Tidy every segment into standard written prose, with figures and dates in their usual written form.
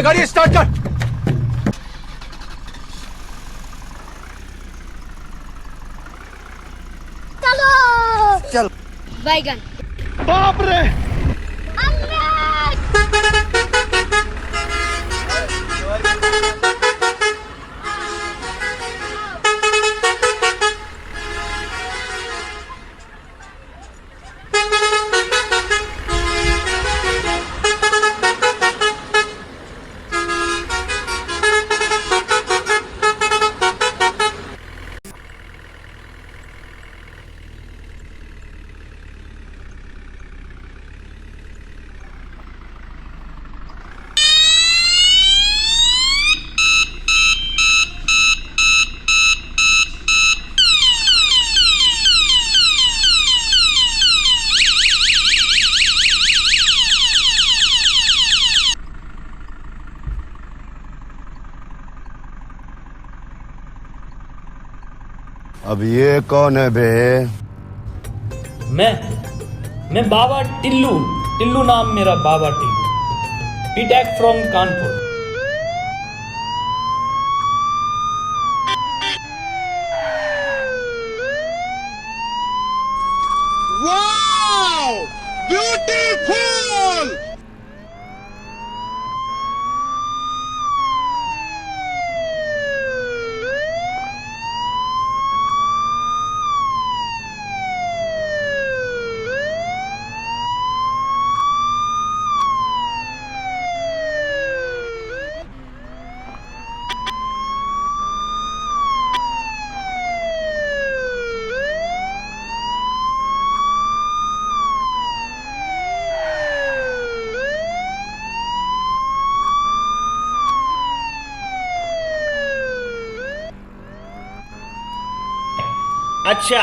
गाड़ी स्टार्ट कर। चलो चल। बैगन। बाप रे। अब ये कौन है बे? मैं बाबा टिल्लू। टिल्लू नाम मेरा, Baba Tillu. BTech from Kanpur. Wow! Beautiful! अच्छा।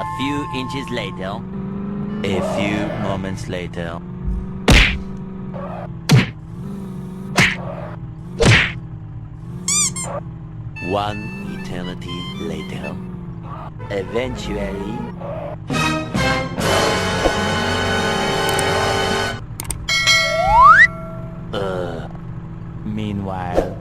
A few inches later, a few moments later. One eternity later. Eventually. Meanwhile.